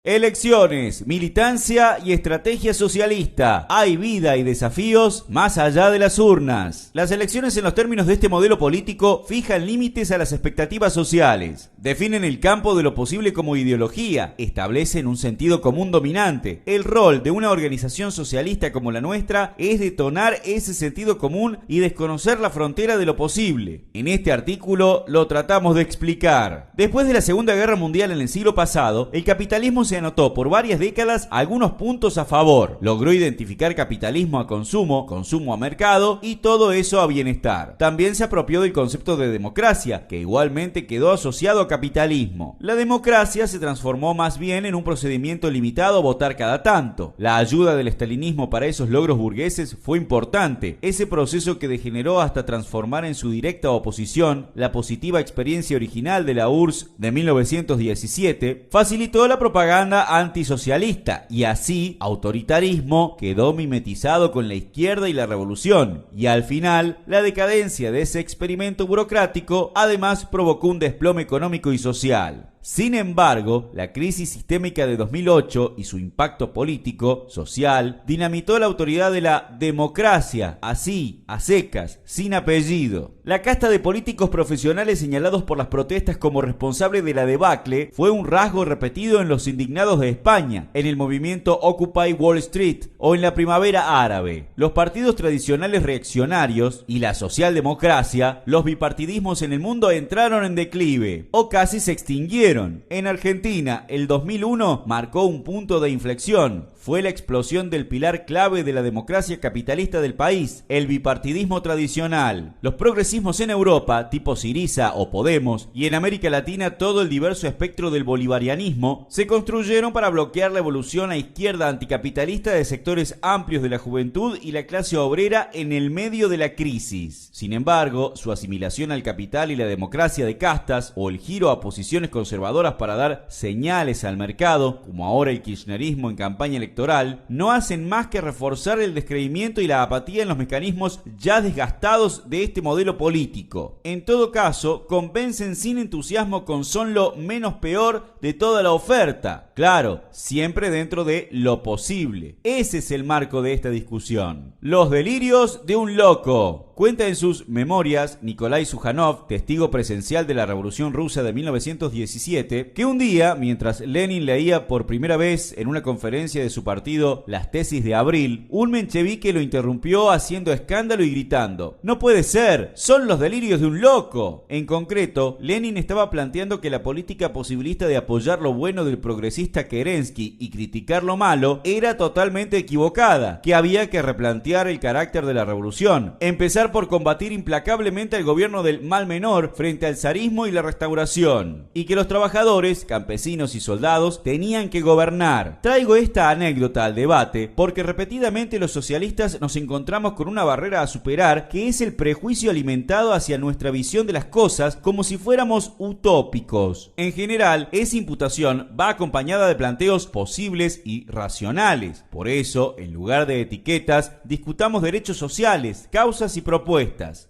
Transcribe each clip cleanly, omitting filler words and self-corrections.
Elecciones, militancia y estrategia socialista. Hay vida y desafíos más allá de las urnas. Las elecciones en los términos de este modelo político fijan límites a las expectativas sociales, definen el campo de lo posible como ideología, establecen un sentido común dominante. El rol de una organización socialista como la nuestra es detonar ese sentido común y desconocer la frontera de lo posible. En este artículo lo tratamos de explicar. Después de la Segunda Guerra Mundial en el siglo pasado, el capitalismo se anotó por varias décadas algunos puntos a favor. Logró identificar capitalismo a consumo, consumo a mercado y todo eso a bienestar. También se apropió del concepto de democracia, que igualmente quedó asociado a capitalismo. La democracia se transformó más bien en un procedimiento limitado a votar cada tanto. La ayuda del estalinismo para esos logros burgueses fue importante. Ese proceso que degeneró hasta transformar en su directa oposición la positiva experiencia original de la URSS de 1917, facilitó la propaganda antisocialista y así autoritarismo quedó mimetizado con la izquierda y la revolución, y al final la decadencia de ese experimento burocrático además provocó un desplome económico y social. Sin embargo, la crisis sistémica de 2008 y su impacto político, social, dinamitó la autoridad de la democracia, así, a secas, sin apellido. La casta de políticos profesionales señalados por las protestas como responsable de la debacle fue un rasgo repetido en los indignados de España, en el movimiento Occupy Wall Street o en la primavera árabe. Los partidos tradicionales reaccionarios y la socialdemocracia, los bipartidismos en el mundo entraron en declive o casi se extinguieron. En Argentina, el 2001 marcó un punto de inflexión. Fue la explosión del pilar clave de la democracia capitalista del país, el bipartidismo tradicional. Los progresismos en Europa, tipo Syriza o Podemos, y en América Latina todo el diverso espectro del bolivarianismo, se construyeron para bloquear la evolución a izquierda anticapitalista de sectores amplios de la juventud y la clase obrera en el medio de la crisis. Sin embargo, su asimilación al capital y la democracia de castas, o el giro a posiciones conservadoras para dar señales al mercado, como ahora el kirchnerismo en campaña electoral, no hacen más que reforzar el descreimiento y la apatía en los mecanismos ya desgastados de este modelo político. En todo caso, convencen sin entusiasmo con son lo menos peor de toda la oferta. Claro, siempre dentro de lo posible. Ese es el marco de esta discusión. Los delirios de un loco. Cuenta en sus memorias Nikolai Sukhanov, testigo presencial de la Revolución Rusa de 1917, que un día, mientras Lenin leía por primera vez en una conferencia de su partido las tesis de Abril, un menchevique lo interrumpió haciendo escándalo y gritando: «¡No puede ser! ¡Son los delirios de un loco!». En concreto, Lenin estaba planteando que la política posibilista de apoyar lo bueno del progresista Kerensky y criticar lo malo era totalmente equivocada, que había que replantear el carácter de la revolución, empezar por combatir implacablemente al gobierno del mal menor frente al zarismo y la restauración, y que los trabajadores, campesinos y soldados tenían que gobernar. Traigo esta anécdota al debate porque repetidamente los socialistas nos encontramos con una barrera a superar, que es el prejuicio alimentado hacia nuestra visión de las cosas como si fuéramos utópicos. En general, esa imputación va acompañada de planteos posibles y racionales. Por eso, en lugar de etiquetas, discutamos derechos sociales, causas y propuestas.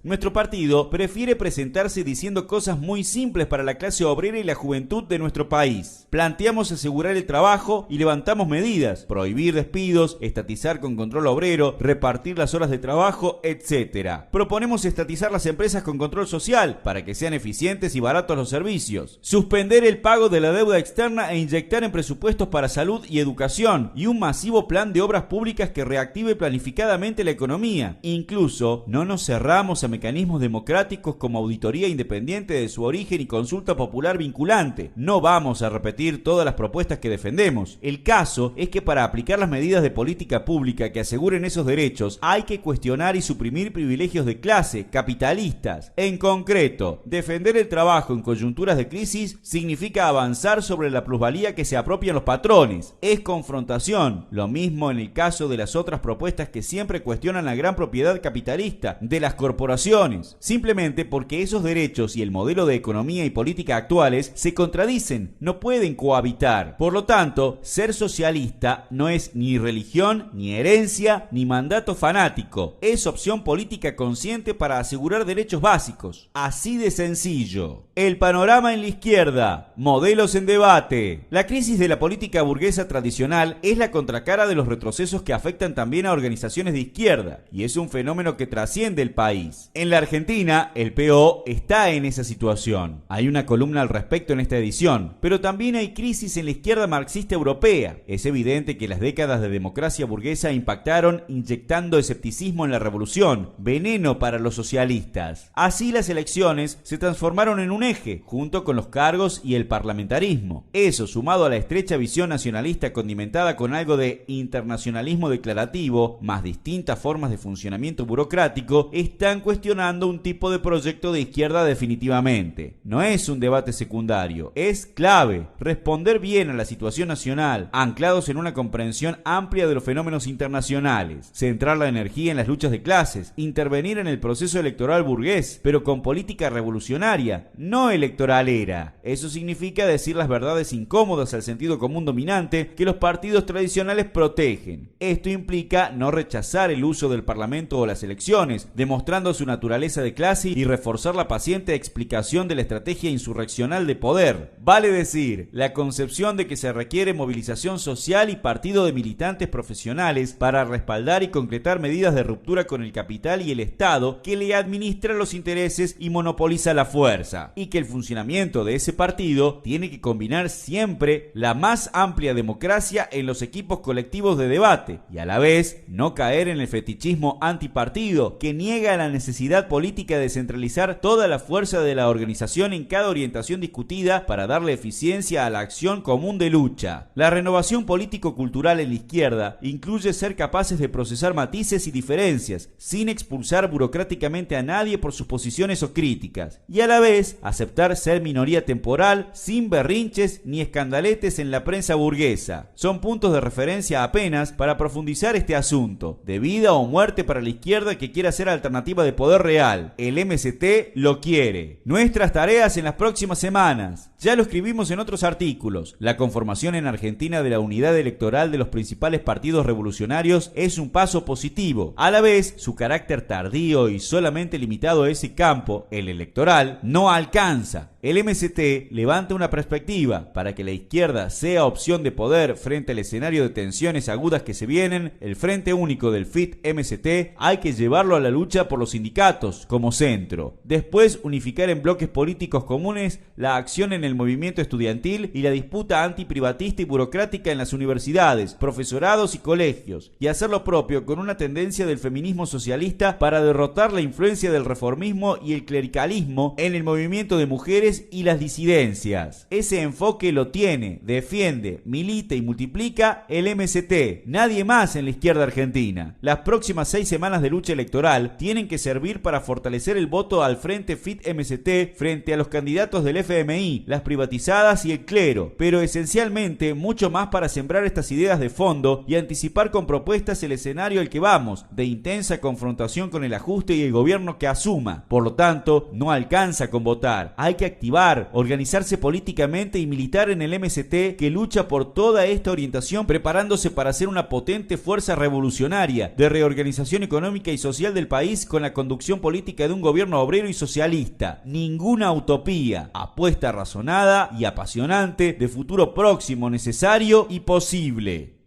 Nuestro partido prefiere presentarse diciendo cosas muy simples para la clase obrera y la juventud de nuestro país. Planteamos asegurar el trabajo y levantamos medidas: prohibir despidos, estatizar con control obrero, repartir las horas de trabajo, etc. Proponemos estatizar las empresas con control social para que sean eficientes y baratos los servicios, suspender el pago de la deuda externa e inyectar en presupuestos para salud y educación y un masivo plan de obras públicas que reactive planificadamente la economía. Incluso no nos cerramos a mecanismos democráticos como auditoría independiente de su origen y consulta popular vinculante. No vamos a repetir todas las propuestas que defendemos. El caso es que para aplicar las medidas de política pública que aseguren esos derechos hay que cuestionar y suprimir privilegios de clase, capitalistas. En concreto, defender el trabajo en coyunturas de crisis significa avanzar sobre la plusvalía que se apropian los patrones. Es confrontación. Lo mismo en el caso de las otras propuestas que siempre cuestionan la gran propiedad capitalista de las corporaciones, simplemente porque esos derechos y el modelo de economía y política actuales se contradicen, no pueden cohabitar. Por lo tanto, ser socialista no es ni religión, ni herencia, ni mandato fanático. Es opción política consciente para asegurar derechos básicos. Así de sencillo. El panorama en la izquierda. Modelos en debate. La crisis de la política burguesa tradicional es la contracara de los retrocesos que afectan también a organizaciones de izquierda, y es un fenómeno que trasciende el país. En la Argentina, el PO está en esa situación. Hay una columna al respecto en esta edición, pero también hay crisis en la izquierda marxista europea. Es evidente que las décadas de democracia burguesa impactaron inyectando escepticismo en la revolución, veneno para los socialistas. Así las elecciones se transformaron en un eje, junto con los cargos y el parlamentarismo. Eso, sumado a la estrecha visión nacionalista condimentada con algo de internacionalismo declarativo, más distintas formas de funcionamiento burocrático, están cuestionando un tipo de proyecto de izquierda definitivamente. No es un debate secundario, es clave responder bien a la situación nacional, anclados en una comprensión amplia de los fenómenos internacionales, centrar la energía en las luchas de clases, intervenir en el proceso electoral burgués, pero con política revolucionaria, no electoralera. Eso significa decir las verdades incómodas al sentido común dominante que los partidos tradicionales protegen. Esto implica no rechazar el uso del Parlamento o las elecciones, demostrando su naturaleza de clase y reforzar la paciente explicación de la estrategia insurreccional de poder. Vale decir, la concepción de que se requiere movilización social y partido de militantes profesionales para respaldar y concretar medidas de ruptura con el capital y el Estado que le administra los intereses y monopoliza la fuerza, y que el funcionamiento de ese partido tiene que combinar siempre la más amplia democracia en los equipos colectivos de debate y a la vez no caer en el fetichismo antipartido que niega la necesidad política de centralizar toda la fuerza de la organización en cada orientación discutida para darle eficiencia a la acción común de lucha. La renovación político-cultural en la izquierda incluye ser capaces de procesar matices y diferencias sin expulsar burocráticamente a nadie por sus posiciones o críticas y a la vez aceptar ser minoría temporal sin berrinches ni escandaletes en la prensa burguesa. Son puntos de referencia apenas para profundizar este asunto, de vida o muerte para la izquierda que quiera ser alternativa de poder real. El MST lo quiere. Nuestras tareas en las próximas semanas. Ya lo escribimos en otros artículos. La conformación en Argentina de la unidad electoral de los principales partidos revolucionarios es un paso positivo. A la vez, su carácter tardío y solamente limitado a ese campo, el electoral, no alcanza. El MST levanta una perspectiva para que la izquierda sea opción de poder frente al escenario de tensiones agudas que se vienen. El Frente Único del FIT-MST hay que llevarlo a la lucha por los sindicatos como centro. Después unificar en bloques políticos comunes la acción en el movimiento estudiantil y la disputa antiprivatista y burocrática en las universidades, profesorados y colegios, y hacer lo propio con una tendencia del feminismo socialista para derrotar la influencia del reformismo y el clericalismo en el movimiento de mujeres y las disidencias. Ese enfoque lo tiene, defiende, milita y multiplica el MST, nadie más en la izquierda argentina. Las próximas 6 semanas de lucha electoral tienen que servir para fortalecer el voto al Frente FIT-MST frente a los candidatos del FMI, las privatizadas y el clero, pero esencialmente mucho más para sembrar estas ideas de fondo y anticipar con propuestas el escenario al que vamos, de intensa confrontación con el ajuste y el gobierno que asuma. Por lo tanto, no alcanza con votar, hay que activar, organizarse políticamente y militar en el MST que lucha por toda esta orientación, preparándose para ser una potente fuerza revolucionaria de reorganización económica y social del país con la conducción política de un gobierno obrero y socialista. Ninguna utopía, apuesta razonada y apasionante de futuro próximo, necesario y posible.